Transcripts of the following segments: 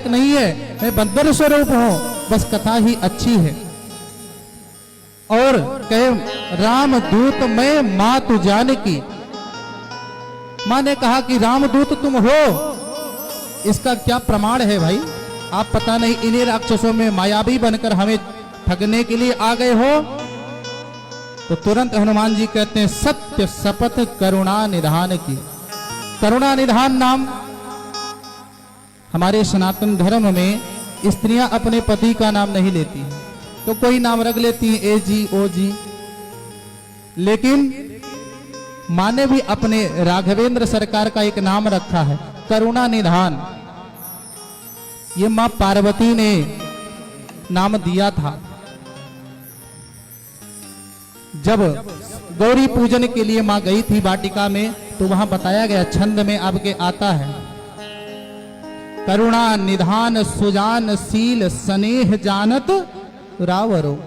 नहीं है, मैं बंदर स्वरूप हूं, बस कथा ही अच्छी है। और कहे रामदूत मैं मां तू जानकी। मां ने कहा कि रामदूत तुम हो, इसका क्या प्रमाण है भाई? आप पता नहीं इन्हीं राक्षसों में मायावी बनकर हमें ठगने के लिए आ गए हो। तो तुरंत हनुमान जी कहते हैं सत्य शपथ करुणा निधान की। करुणा निधान नाम हमारे सनातन धर्म में स्त्रियां अपने पति का नाम नहीं लेती हैं, तो कोई नाम रख लेती हैं, ए जी ओ जी। लेकिन मां ने भी अपने राघवेंद्र सरकार का एक नाम रखा है, करुणा निधान। ये मां पार्वती ने नाम दिया था। जब गौरी पूजन के लिए मां गई थी वाटिका में, तो वहां बताया गया छंद में आपके आता है, करुणा निधान सुजान शील स्नेह जानत रावरो।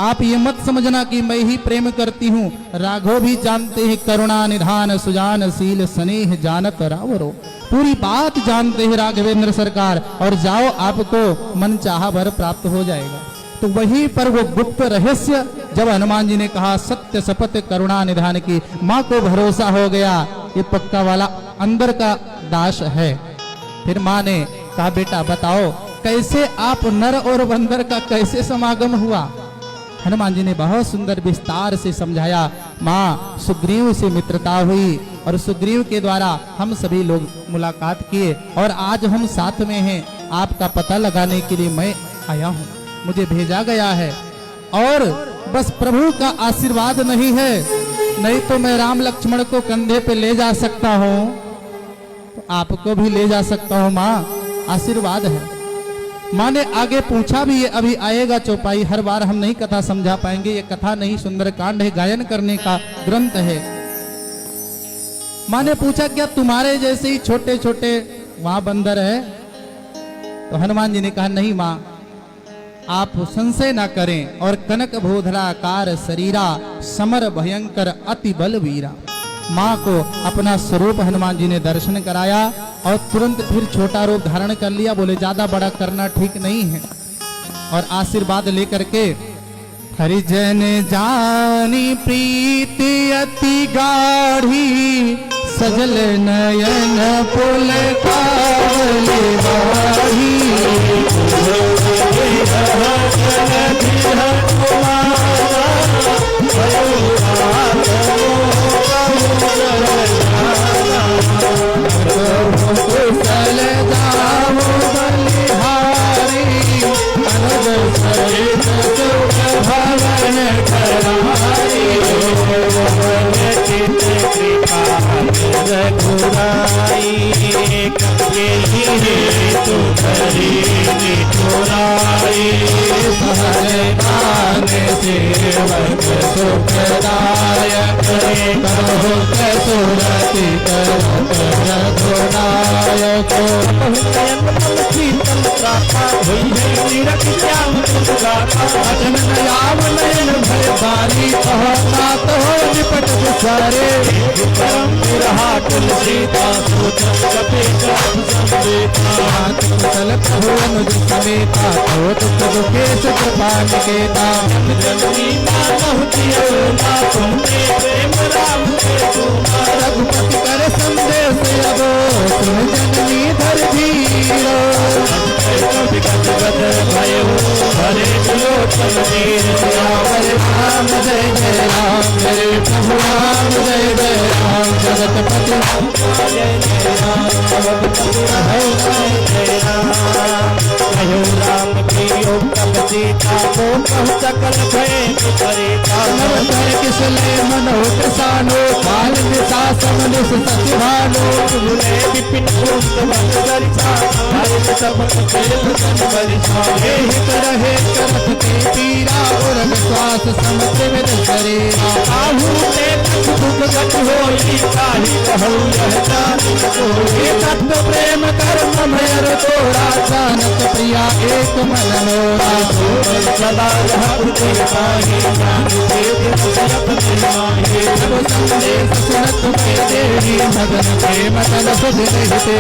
आप ये मत समझना कि मैं ही प्रेम करती हूं, राघव भी जानते हैं करुणा निधान सुजान शील स्नेह जानत रावरो। पूरी बात जानते हैं राघवेंद्र सरकार, और जाओ आपको मन चाहा वर प्राप्त हो जाएगा। तो वहीं पर वो गुप्त रहस्य जब हनुमान जी ने कहा सत्य शपथ करुणा निधान की, मां को भरोसा हो गया ये पक्का वाला अंदर का दास है। फिर मां ने कहा बेटा बताओ कैसे आप नर और बंदर का कैसे समागम हुआ? हनुमान जी ने बहुत सुंदर विस्तार से समझाया। मां सुग्रीव से मित्रता हुई और सुग्रीव के द्वारा हम सभी लोग मुलाकात किए, और आज हम साथ में हैं। आपका पता लगाने के लिए मैं आया हूं, मुझे भेजा गया है। और बस प्रभु का आशीर्वाद नहीं है, नहीं तो मैं राम लक्ष्मण को कंधे पे ले जा सकता हूं, तो आपको भी ले जा सकता हूं। मां आशीर्वाद है। मां ने आगे पूछा भी, ये अभी आएगा चौपाई, हर बार हम नहीं कथा समझा पाएंगे, ये कथा नहीं सुंदरकांड है, गायन करने का ग्रंथ है। मां ने पूछा क्या तुम्हारे जैसे ही छोटे छोटे वहां बंदर है? तो हनुमान जी ने कहा नहीं मां, आप संशय ना करें। और कनक भोधराकार शरीरा समर भयंकर अति बलवीरा। मां को अपना स्वरूप हनुमान जी ने दर्शन कराया और तुरंत फिर छोटा रूप धारण कर लिया। बोले ज्यादा बड़ा करना ठीक नहीं है। और आशीर्वाद लेकर के हरिजन जानी प्रीति अति गाढ़ी, सजल नयन पुल कावले बाढ़ी। रघुपति कर संदेश अबो जननी धर धीरो। राम जय जय राम, मेरे प्रभु राम जय जय राम। जगतपति जय जय राम, कहो राम की सीता को कहु सकल भय किसले मनोत सानो, काल निशा समनिस सचिवानो। भूले विपिन पुष्ट बंद दरिसा, सब हित रहे करत के पीरा। और विश्वास समझ में करे आहू दुख गत होई, ताहि कहु यह जान को। तत्व प्रेम कर्म मेर तोरा जानत भैया एक मन मोरा सदा सब संदेश सुनत में देवी मगन प्रेम तन सुध रहते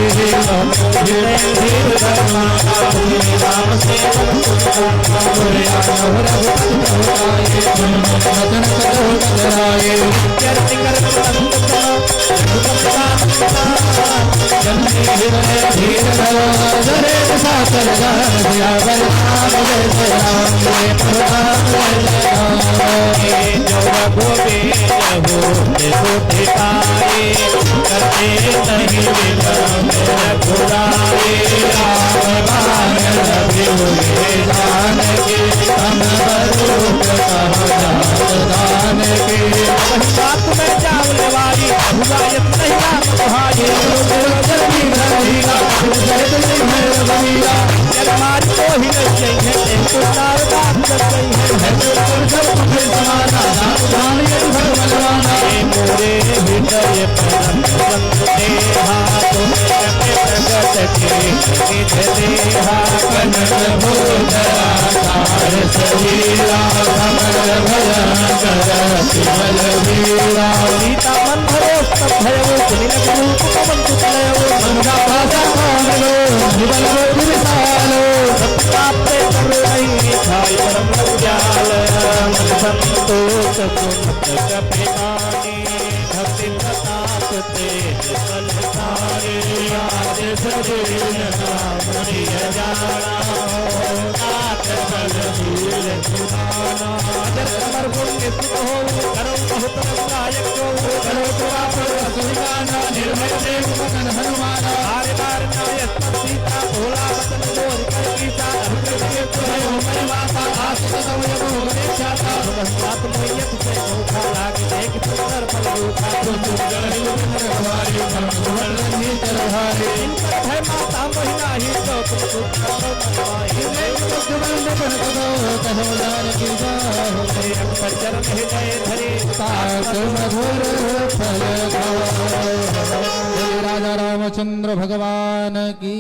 राजा रामचंद्र भगवान की।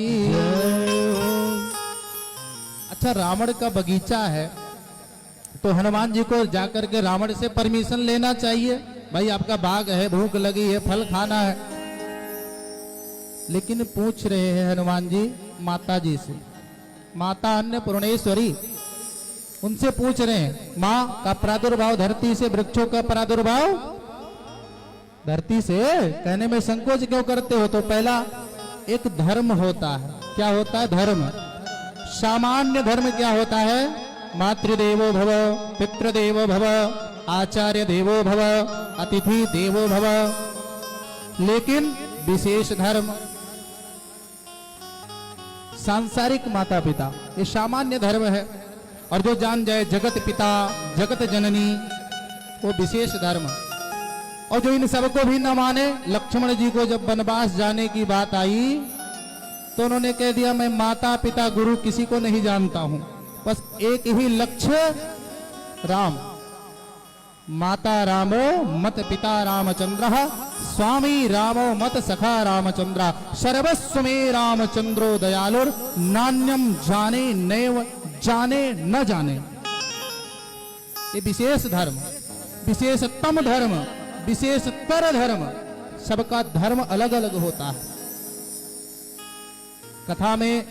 अच्छा, रावण का बगीचा है तो हनुमान जी को जाकर के रावण से परमिशन लेना चाहिए, भाई आपका बाग है, भूख लगी है, फल खाना है। लेकिन पूछ रहे हैं हनुमान जी माता जी से, माता अन्नपूर्णेश्वरी, उनसे पूछ रहे हैं माँ का प्रादुर्भाव धरती से, वृक्षों का प्रादुर्भाव धरती से, कहने में संकोच क्यों करते हो? तो पहला एक धर्म होता है। क्या होता है? धर्म। सामान्य धर्म क्या होता है? मातृदेवो भव, पितृदेवो भव, आचार्य देवो भव, अतिथि देवो भव। लेकिन विशेष धर्म सांसारिक माता पिता, ये सामान्य धर्म है। और जो जान जाए जगत पिता जगत जननी, वो विशेष धर्म। और जो इन सबको भी न माने, लक्ष्मण जी को जब वनवास जाने की बात आई तो उन्होंने कह दिया मैं माता पिता गुरु किसी को नहीं जानता हूं, बस एक ही लक्ष्य राम। माता रामो मत पिता रामचंद्र, स्वामी रामो मत सखा रामचंद्र, सर्वस्व में रामचंद्रो दयालुर, नान्यम जाने नैव जाने न जाने। ये विशेष धर्म, विशेषतम धर्म, विशेषतर धर्म, सबका धर्म अलग अलग होता है। कथा में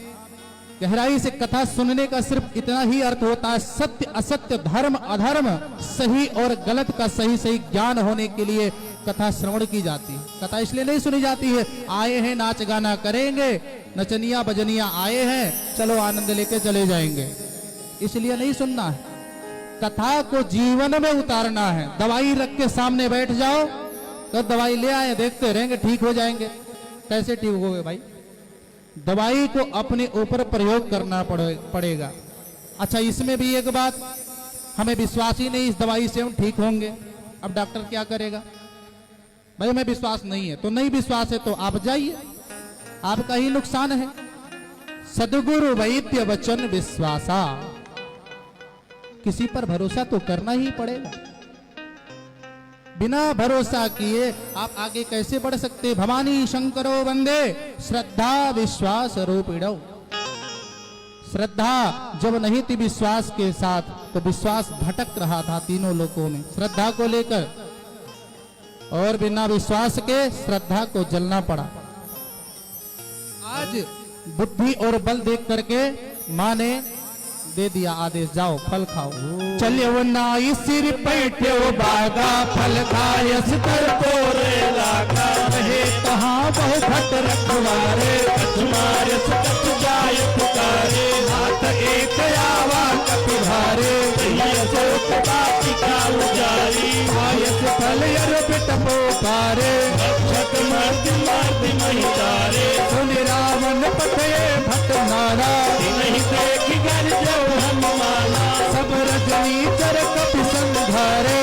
गहराई से कथा सुनने का सिर्फ इतना ही अर्थ होता है, सत्य असत्य, धर्म अधर्म, सही और गलत का सही सही ज्ञान होने के लिए कथा श्रवण की जाती है। कथा इसलिए नहीं सुनी जाती है आए हैं नाच गाना करेंगे, नचनिया बजनिया आए हैं, चलो आनंद लेके चले जाएंगे, इसलिए नहीं सुनना है। कथा को जीवन में उतारना है। दवाई रख के सामने बैठ जाओ तो दवाई ले आए देखते रहेंगे ठीक हो जाएंगे, कैसे ठीक होगे भाई? दवाई को अपने ऊपर प्रयोग करना पड़ेगा। अच्छा, इसमें भी एक बात, हमें विश्वास ही नहीं इस दवाई से हम ठीक होंगे, अब डॉक्टर क्या करेगा? भाई हमें विश्वास नहीं है तो नहीं विश्वास है तो आप जाइए, आपका ही नुकसान है। सदगुरु वैद्य वचन विश्वासा, किसी पर भरोसा तो करना ही पड़ेगा। बिना भरोसा किए आप आगे कैसे बढ़ सकते? भवानी शंकरो वंदे श्रद्धा विश्वास रूपिणौ। श्रद्धा जब नहीं थी विश्वास के साथ, तो विश्वास भटक रहा था तीनों लोकों में श्रद्धा को लेकर, और बिना विश्वास के श्रद्धा को जलना पड़ा। आज बुद्धि और बल देख करके माँ ने दे दिया आदेश, जाओ फल खाओ। चलियो नाई सिर पैठ्यो बागा, फल खायस कर तोरे लागा। रहे कहाँ बहु भट रखवारे, तुम्हारे सकत जाय पुकारे। हाथ एक आवा कपिधारे, खायस फल यर बिटपो पारे। रक्षक मर्द मर्द नहीं तारे, सुन रावण पठे भट मारा। नहीं देखी घर जो हम माला, सब रजनी चर कपि संधारे।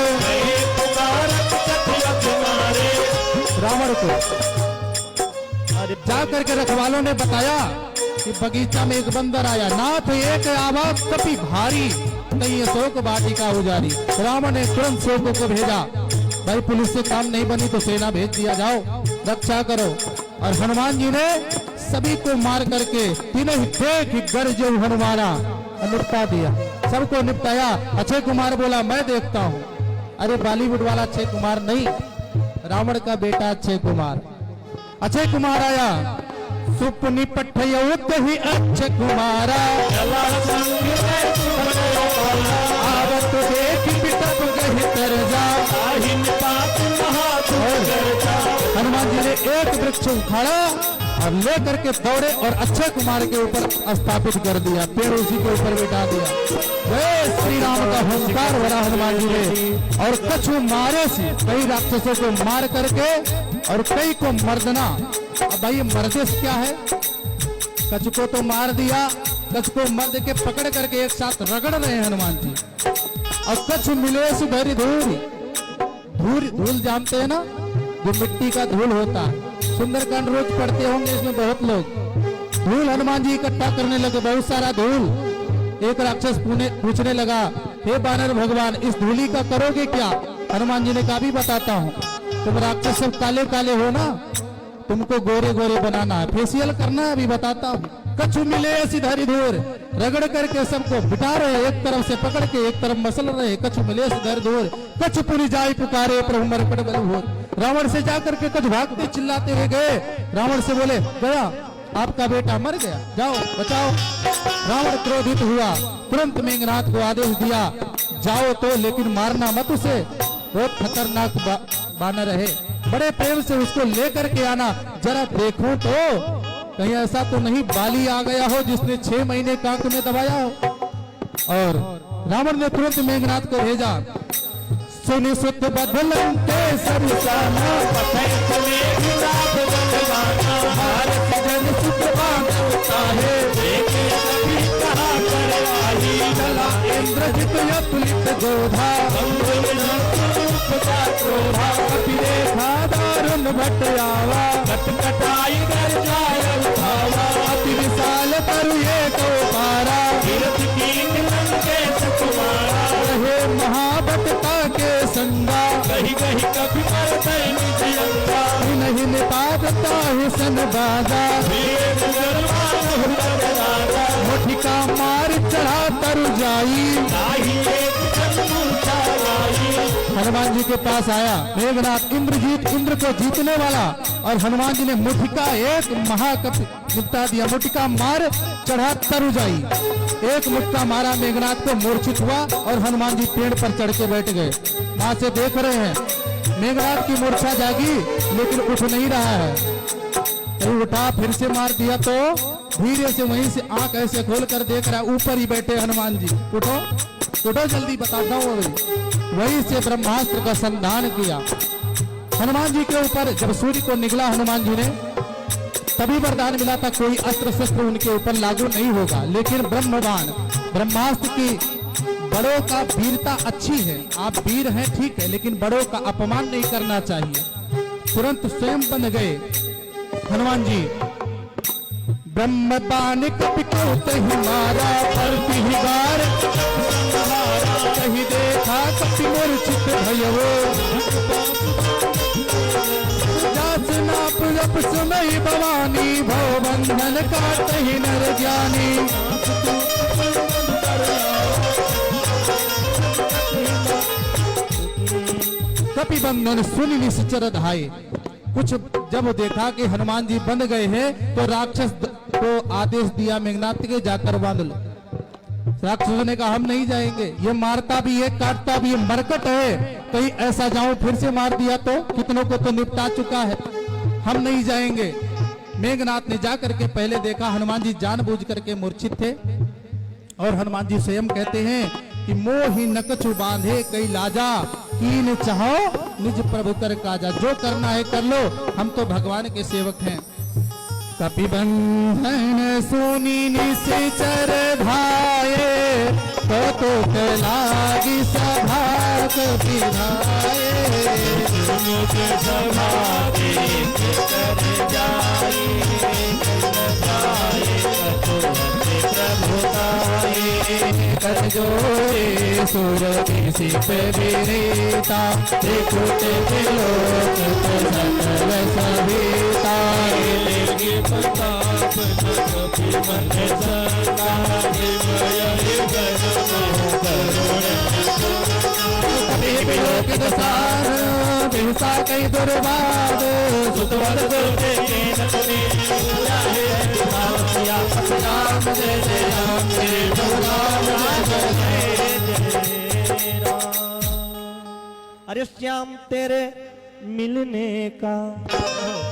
रावण को जा करके रखवालों ने बताया कि बगीचा में एक बंदर आया, नाथ एक आवाज कपि भारी, कहीं अशोक वाटिका उजारी। रावण ने तुरंत शोक को भेजा, भाई पुलिस से काम नहीं बनी तो सेना भेज दिया, जाओ रक्षा करो। और हनुमान जी ने सभी को मार करके तीनों देख गरजे हनुमाना निपटा दिया, सबको निपटाया। अक्षय कुमार बोला मैं देखता हूँ। अरे बॉलीवुड वाला अक्षय कुमार नहीं, रावण का बेटा अक्षय कुमार। अक्षय कुमार आया, सुपनि पठयुत ही अक्षय कुमारा। आवत देख पिटप गहि तरजा, हनुमान जी ने एक वृक्ष उखाड़ा और लेकर के दौड़े और अक्षय कुमार के ऊपर स्थापित कर दिया, पेड़ उसी के ऊपर बिठा दिया। जय श्री राम का हुंकार भरा हनुमान जी ने। और कछु मारे से कई राक्षसों को मार करके और कई को मर्दना। अब भाई मर्दिश क्या है, कछु को तो मार दिया, कछु को मर्द के पकड़ करके एक साथ रगड़ रहे हैं हनुमान जी। और कछु मिले सुधरी धूल, धूल जानते हैं ना, जो मिट्टी का धूल होता है, सुंदरकांड रोज पढ़ते होंगे, इसमें बहुत लोग धूल हनुमान जी इकट्ठा करने लगे, बहुत सारा धूल। एक राक्षस पूछने लगा, हे बानर भगवान इस धूली का करोगे क्या? हनुमान जी ने कहा भी बताता हूँ, तुम राक्षस सब काले काले हो ना, तुमको गोरे गोरे बनाना है, फेशियल करना है, अभी बताता हूँ। कछु मिले सिधारी धूर, रगड़ करके सबको बिठा रहे, एक तरफ से पकड़ के एक तरफ मसल रहे। कछु मिले सिधारी धूर, कछु पुरी जाई पुकारे प्रभु मरकट बल भोर। रावण से जाकर के कुछ भागते चिल्लाते हुए गए, रावण से बोले गया आपका बेटा मर गया, जाओ बचाओ। रावण क्रोधित हुआ, तुरंत मेघनाथ को आदेश दिया, जाओ तो लेकिन मारना मत उसे, बहुत खतरनाक बानर है, बड़े प्रेम से उसको लेकर के आना, जरा देखो तो कहीं ऐसा तो नहीं बाली आ गया हो जिसने 6 महीने कांक में दबाया हो। और रावण ने तुरंत मेघनाथ को भेजा, सुनि सुत बदलन के सब साना, भारत जन सुत बांधता है, चला इंद्रजित यतुलित जोधा, देखा दारुण भट आवा, कटकटाई कर जाय उठावा, अति विशाल तरु एक पारा, तीर्थ कीन लंके सुकुमारा, रहे महाबतता के संगा, कहीं कहीं कभी मरते निजयंगा, नहीं निपातता है सन बाजा, मुठिका मार चढ़ा तरु जाई, हनुमान जी के पास आया मेघनाथ, इंद्रजीत इंद्र को जीतने वाला, और हनुमान जी ने मुठिका एक महाकपि निपटा दिया, मुठिका मार चढ़ा तरु जाई, एक मुक्का मारा, मेघनाथ को मूर्छित हुआ और हनुमान जी पेड़ पर चढ़ के बैठ गए। वहां से देख रहे हैं मेघनाथ की मूर्छा जागी लेकिन उठ नहीं रहा है, कहीं उठा फिर से मार दिया तो धीरे से वहीं से आंख ऐसे खोल कर देख रहा है, ऊपर ही बैठे हनुमान जी, उठो उठो जल्दी बताता हूँ। वहीं से ब्रह्मास्त्र का संधान किया हनुमान जी के ऊपर। जब सूर्य को निकला हनुमान जी ने तभी वरदान मिला था, कोई अस्त्र शस्त्र उनके ऊपर लागू नहीं होगा, लेकिन ब्रह्मबाण ब्रह्मास्त्र की, बड़ों का वीरता अच्छी है, आप वीर हैं ठीक है, लेकिन बड़ों का अपमान नहीं करना चाहिए। तुरंत स्वयं बन गए हनुमान जी, ब्रह्मबाण कपिकोत ही मारा, परति ही गार कहीं देखा कपि मूर्छित भयवो, जास नाप जप सुनई भवानी, भव बंधन काटहि नर ज्ञानी। कपि बंधन सुन निश्चर धाये। कुछ जब देखा कि हनुमान जी बंध गए हैं तो राक्षस को आदेश दिया मेघनाथ के जाकर बांध लो। राक्षसों ने कहा हम नहीं जाएंगे, ये मारता भी है काटता भी है, मरकट है, कहीं ऐसा जाऊं फिर से मार दिया तो कितनों को तो निपटा चुका है, हम नहीं जाएंगे। मेघनाथ ने जाकर के पहले देखा हनुमान जी जानबूझ करके मूर्छित थे और हनुमान जी स्वयं कहते हैं कि मोहि न कछु बांधे कई लाजा, कीन चाहो निज प्रभु कर काजा। जो करना है कर लो, हम तो भगवान के सेवक हैं। कपि बंधन सुनी निश्चर धाये, तो लागी सभा कपि धाये। कर जोरे सुर सिप विनीता, त्रिकुट त्रिलोक सकल सहिता। प्रताप कपि मन सदा, विलोक दसार बिहसा कई दुर्बाद, सुतवर दुर्गे नतने राम जय जय राम, अरे श्याम तेरे मिलने का,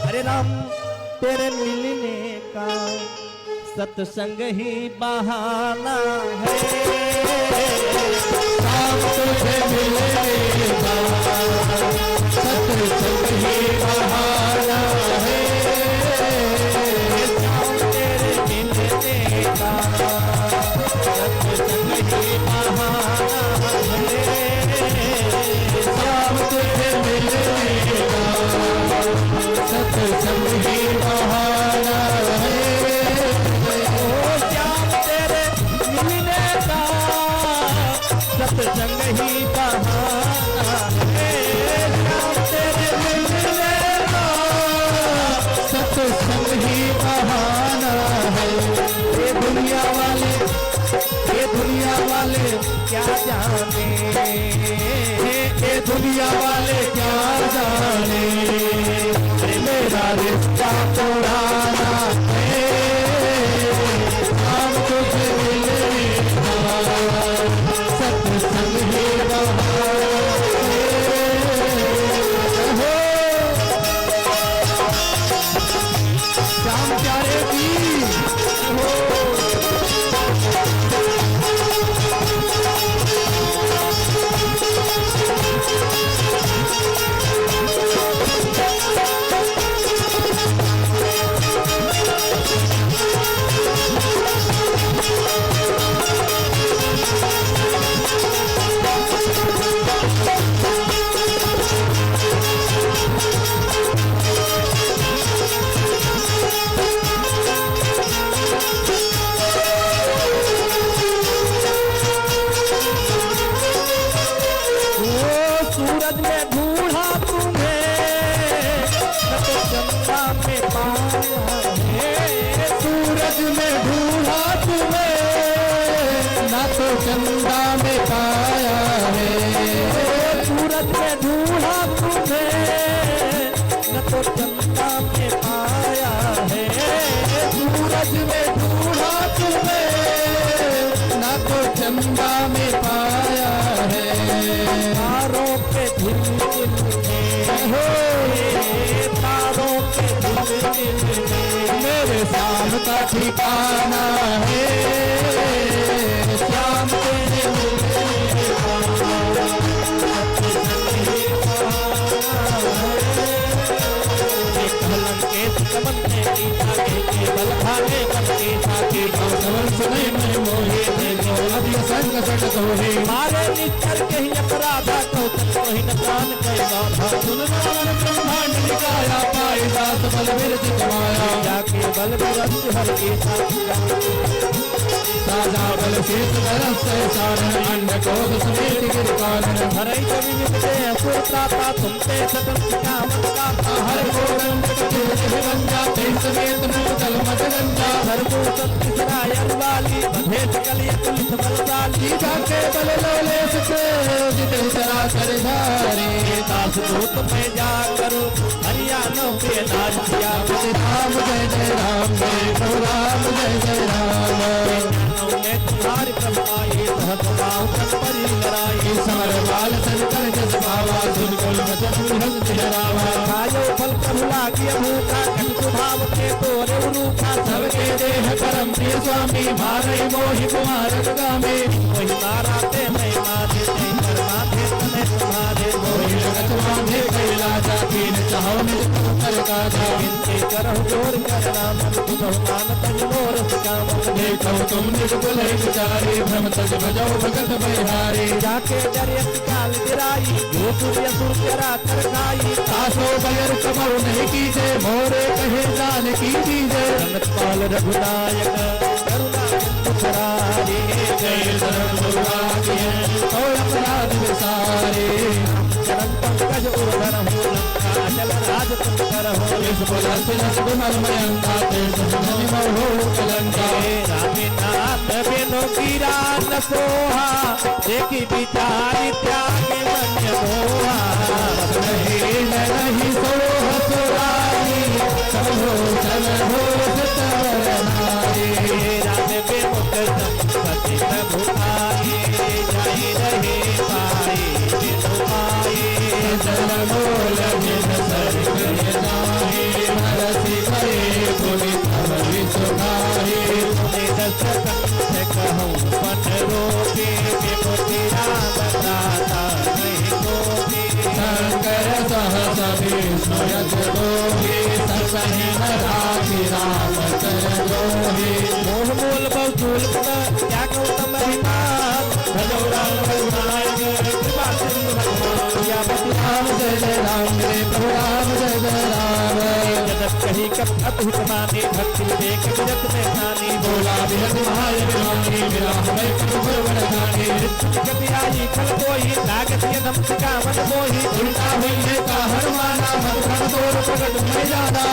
अरे राम तेरे मिलने का सत्संग ही बहाना है। राम तुझे मिलने का सत्संग ही बहाना है। श्याम तेरे मिलने का सत्संग ही बहाना है। राम तुझे मिलने का सत्संग ही बहाना है। श्याम तेरे मिलने का सत्संग ही बहाना है। श्याम तेरे मिलने का सत्संग ही बहाना है। ये दुनिया वाले क्या जाने, ये दुनिया वाले क्या जाने, मेरा रिश्ता पुराना है। हम तुझे मिलने का सत्संग ही बहाना है। श्याम प्यारे की सूरज में ढूंढा तुम्हें न तो चंदा में पाया है। सूरज में ढूंढा तुम्हें ना तो चंदा में पाया है। सूरज में ढूंढा तुम्हें न तो चंदा में पाया है। सूरज में ढूंढा तुम्हें ना तो चंदा में पाया है। तारों पे झिलमिल हो, तारों पे झिलमिल मेरे शाम का ठिकाना है। श्याम तेरे मिलने कमल ने गीता के बल भागे बनके साथी कमल सुने मैं मोहे अभी संग सट होहे। मारे निश्चर के ही अपराधा को ही न प्राण कैसा सुन ब्रह्मांड निकाया पाए दास बल बिरज कमाया। जाके बल बिरज हर के साथ राजा बल शेष धरस्य सारण अन्य कोप समेत गिर कालन हरई कवि विदे असुर त्राता तुमते सतम कामन का हर गोरंग के गंगा ते समेत मुदल मत गंगा हर को सतरायन वाली बधे कलिय तुलित बलशाली जाके बल लोले से जिते चराचर धारे दास दूत में जा करो हरियाणा के नाच किया राम जय राम जय प्रभु राम जय राम ने तुम्हारी प्रभाई सहसभाओं तक परी लड़ाई समर बाल संकर जस भावा सुन कुल वचन हंस रावा खायो फल प्रभु लागी भूखा कट स्वभाव के तोरे रूखा सबके देह परम प्रिय स्वामी मारई मोहि कुमार गामे वही मारा ते मैं मारे ते कर्मा थे तने तुम्हारे मोहि लगत मांगे कैला जाकीन चाहो निज कर गाजा इनके करह जोर कर राम तुझो मान तज मोर सकाम देखो तुम निज कुल विचारे भ्रम तज बजाओ भगत बिहारी जाके दरियत काल गिराई जो सूर्य सुर तेरा कर खाई तासो बयर कमौ नहीं कीजे मोरे कहे जान की दीजे रंगत पाल रघुनायक करुणा मुरारी जय धर्म दुर्भाग्य और अपराध विसारे चरण पंकज उर्धर हो लंका चल राज तुम कर हो इस बुलंद नस गुणल मयंका ते सजन हो कलंका रामे नाथ बिनो गिरा न सोहा देखी बिचारी त्यागी मन मोहा नहीं सो हसुरारी सब हो चल हो सतर नारी राम बिमुख संपत्ति प्रभु आए जाई रहे पाए बिनु आए जल मोल जिन सर कर जाए हरसी करे पुनि तब विसुनाए तुमने दस कंठ कहूँ पन रोके विमुक्ति राम दाता नहीं गोपी शंकर सहस विष्णु यज दोहे ससहि न राखि राम कर दोहे मोह मूल बहुल क्या गौतम भजो राम रघुनायक कृपा सिंधु भगवान या राम जय राम मेरे प्रभु राम जय राम जगत कही कब अतुत माने भक्ति देख विरत में ठानी बोला बिहत महायज्ञानी मेरा हमें कबूर वरदानी गति आई खल कोई लागत यदम कामन मोही उल्टा हुई है का हरमाना मत प्रण तोड़ प्रगट में जाना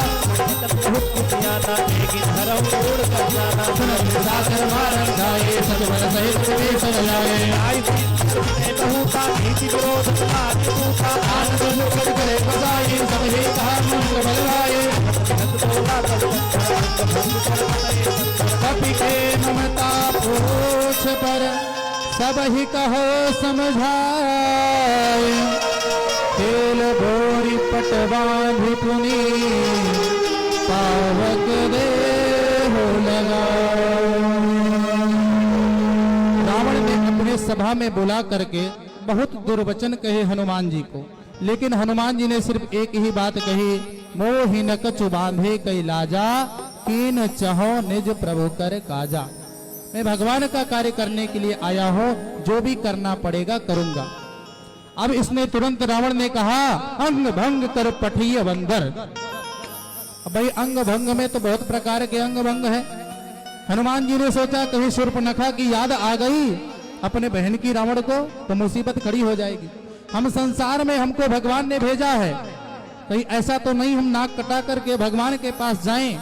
बहुत कुटियाना लेकिन हरम छोड़ कर जाना सुनत साकर मारन गाये सजवन सहित प्रवेश जाए आई बहुता नीति विरोध तुम्हारी भूखा आनंद मुक्त करे बसाई सब ही कहा मंत्र बलवाए कपि के ममता पूछ पर सब ही कहो समझाए खेल भोरी पट बांधि पुनि पावक दे हो लगा रावण ने अपने सभा में बुला करके बहुत दुर्वचन कहे हनुमान जी को, लेकिन हनुमान जी ने सिर्फ एक ही बात कही, मोहि न कछु बांधे कई लाजा कीन चहो निज प्रभु कर काजा। मैं भगवान का कार्य करने के लिए आया हूं, जो भी करना पड़ेगा करूंगा। अब इसने तुरंत रावण ने कहा, अंग भंग कर पठिय बंदर। अब भाई अंग भंग में तो बहुत प्रकार के अंग भंग है। हनुमान जी ने सोचा कहीं शूर्पणखा की याद आ गई अपने बहन की रावण को तो मुसीबत खड़ी हो जाएगी। हम संसार में हमको भगवान ने भेजा है, कहीं ऐसा तो नहीं हम नाक कटा करके भगवान के पास जाएं,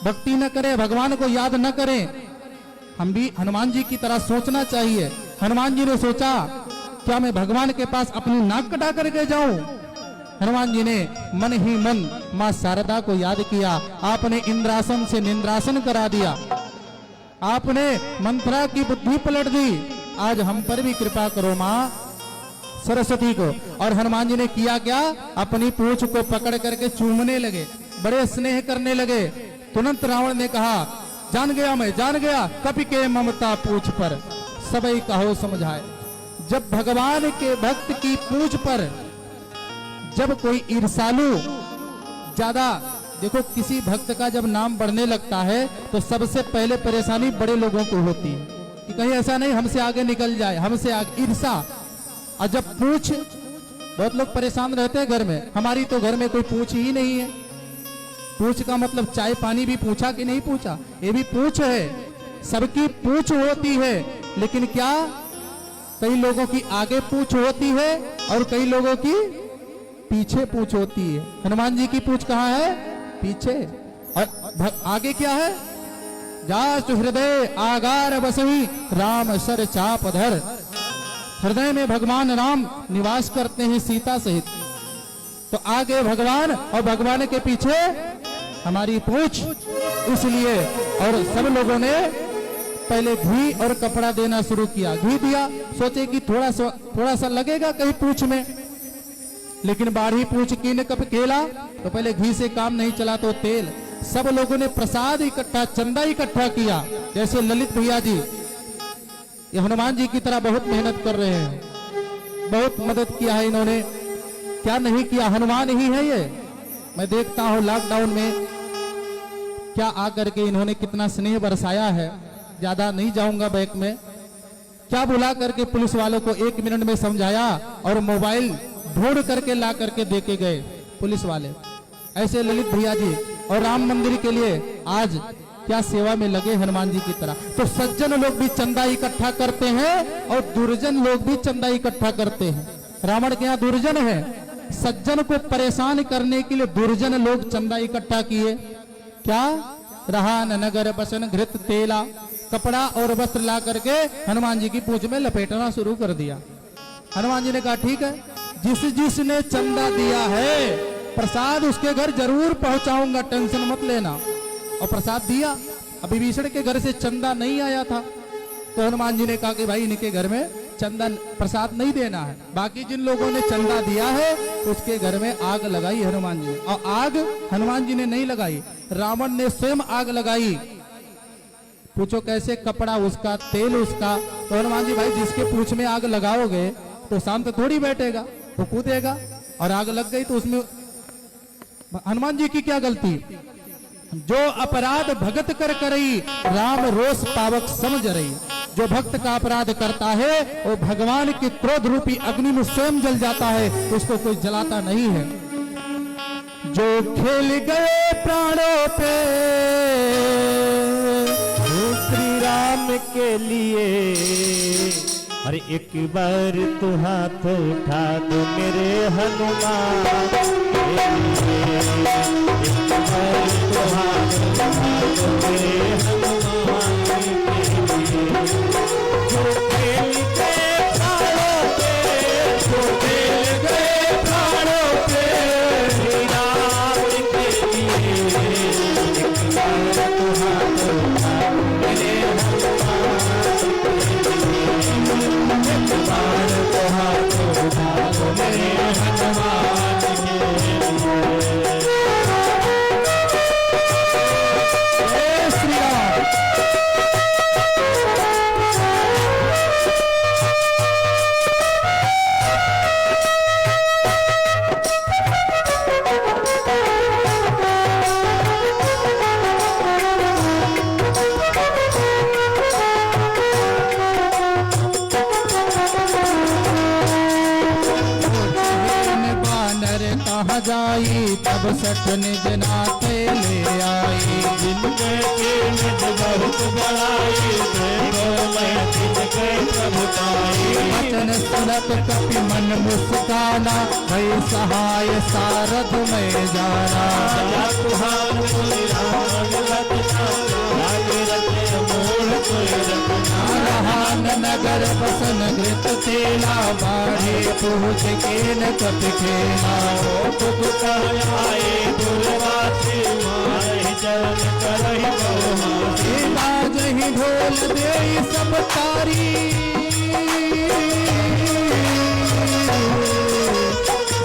भक्ति न करें, भगवान को याद न करें। हम भी हनुमान जी की तरह सोचना चाहिए। हनुमान जी ने सोचा क्या मैं भगवान के पास अपनी नाक कटा करके जाऊं? हनुमान जी ने मन ही मन मां शारदा को याद किया। आपने इंद्रासन से निंद्रासन करा दिया, आपने मंत्रा की बुद्धि पलट दी। आज हम पर भी कृपा करो मां सरस्वती को। और हनुमान जी ने किया क्या, अपनी पूंछ को पकड़ करके चूमने लगे, बड़े स्नेह करने लगे। तुरंत रावण ने कहा, जान गया मैं, जान गया कपि के ममता पूंछ पर सबई कहो समझाए। जब भगवान के भक्त की पूंछ पर जब कोई ईर्षालु ज्यादा, देखो किसी भक्त का जब नाम बढ़ने लगता है तो सबसे पहले परेशानी बड़े लोगों को होती है कि कहीं ऐसा नहीं हमसे आगे निकल जाए, हमसे आगे ईर्षा। और जब पूछ, बहुत लोग परेशान रहते हैं घर में, हमारी तो घर में कोई पूछ ही नहीं है। पूछ का मतलब चाय पानी भी पूछा कि नहीं पूछा, ये भी पूछ है। सबकी पूंछ होती है, लेकिन क्या कई लोगों की आगे पूंछ होती है और कई लोगों की पीछे पूंछ होती है। हनुमान जी की पूंछ कहाँ है? पीछे। और आगे क्या है? जासु हृदय आगार बसई राम सर चाप धर। हृदय में भगवान राम निवास करते हैं सीता सहित। तो आगे भगवान और भगवान के पीछे हमारी पूंछ, इसलिए और सब लोगों ने पहले घी और कपड़ा देना शुरू किया। घी दिया, सोचे कि थोड़ा सा लगेगा कहीं पूंछ में, लेकिन बाढ़ी पूंछ की ने कब केला, तो पहले घी से काम नहीं चला तो तेल। सब लोगों ने प्रसाद इकट्ठा, चंदा इकट्ठा किया। जैसे ललित भैया जी ये हनुमान जी की तरह बहुत मेहनत कर रहे हैं, बहुत मदद किया है इन्होंने। क्या नहीं किया, हनुमान ही है ये। मैं देखता हूं लॉकडाउन में क्या आकर के इन्होंने कितना स्नेह बरसाया है। ज्यादा नहीं जाऊंगा बैक में। क्या बुला करके पुलिस वालों को 1 मिनट में समझाया और मोबाइल ढूंढ करके ला करके दे के गए पुलिस वाले। ऐसे ललित भैया जी और राम मंदिर के लिए आज क्या सेवा में लगे हनुमान जी की तरह। तो सज्जन लोग भी चंदा इकट्ठा करते हैं और दुर्जन लोग भी चंदा इकट्ठा करते हैं। रावण के यहाँ दुर्जन है, सज्जन को परेशान करने के लिए दुर्जन लोग चंदा इकट्ठा किए। क्या? रहा नगर बसन घृत तेला, कपड़ा और वस्त्र ला करके हनुमान जी की पूंछ में लपेटना शुरू कर दिया। हनुमान जी ने कहा ठीक है, जिस जिसने चंदा दिया है प्रसाद उसके घर जरूर पहुंचाऊंगा, टेंशन मत लेना। और प्रसाद दिया। अभी विभीषण के घर से चंदा नहीं आया था, तो हनुमान जी ने कहा कि भाई इनके घर में चंदा प्रसाद नहीं देना है। बाकी जिन लोगों ने चंदा दिया है उसके घर में आग लगाई हनुमान जी ने। और आग हनुमान जी ने नहीं लगाई, रावण ने स्वयं आग लगाई। पूछो कैसे? कपड़ा उसका, तेल उसका। तो हनुमान जी भाई जिसके पूंछ में आग लगाओगे तो शांत थोड़ी बैठेगा, वो कूदेगा। और आग लग गई तो उसमें हनुमान जी की क्या गलती? जो अपराध भगत कर करई राम रोष पावक समझ रही। जो भक्त का अपराध करता है वो भगवान के क्रोध रूपी अग्नि में स्वयं जल जाता है, उसको कोई जलाता नहीं है। जो खेल गए प्राणों पे श्री राम के लिए, अरे एक बार तू हाथ उठा दो मेरे हनुमान के लिए। एक बार तू हाथ उठा दो मेरे हनुमान के लिए। जो खेल गए प्राणों पे, जो खेल गए प्राणों पे श्री राम के लिए। एक बार तू हाथ उठा दो मेरे हनुमान के लिए। एक बार तो हाथ उठा दो मेरे हनुमान के लिए। जय श्री राम। कहाँ जाई तब सठ निज नाते ले आई। जिनके निज बहुत बड़ाई, देखो मैं जिनके प्रभु पाई। वचन सुनत कपि मन मुस्काना, भई सहाय सारथ में जाना। राजा तुहार कोई राम रचना, रागे रचे मूल कोई रचना। रहान नगर बसन घृत तेला, बाढ़े पूछ के न कपि खेला। तुझ आए दुर्वासी, मारे चरण करहि बहुमासी। बाज ही ढोल दे सब तारी,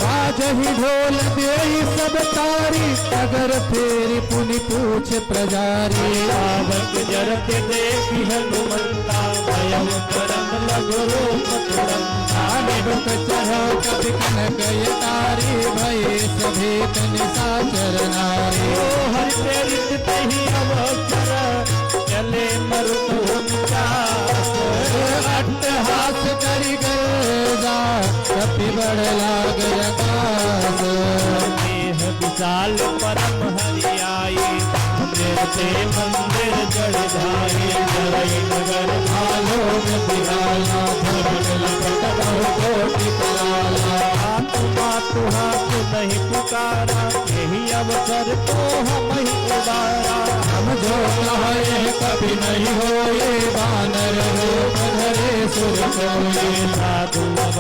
बाज ही ढोल दे सब तारी। अगर फेरी पुनि पूछ प्रजारी। पावक जरते देखी हनुमंता, भयम करम लघु रूप तुरंता। निबुक चढ़ो कपि कनक तारी, भये सभेत निशाचर नारी। हरि प्रेरित तही अवसर, चले मरुभूमि चास। अट्टहास करि गर्जा, कपि बढ़ लाग आकाश। देह विशाल परम हरियाई, मंदिर से मंदिर जड़ जाए। करई नगर आलो में बिराला धर्म लपट बहु कोटि कराला आत्मा तुहाक नहीं पुकारा यही अवसर तो हम ही उबारा हम जो कहे कभी नहीं होए बानर रूप धरे सुर कोए साधु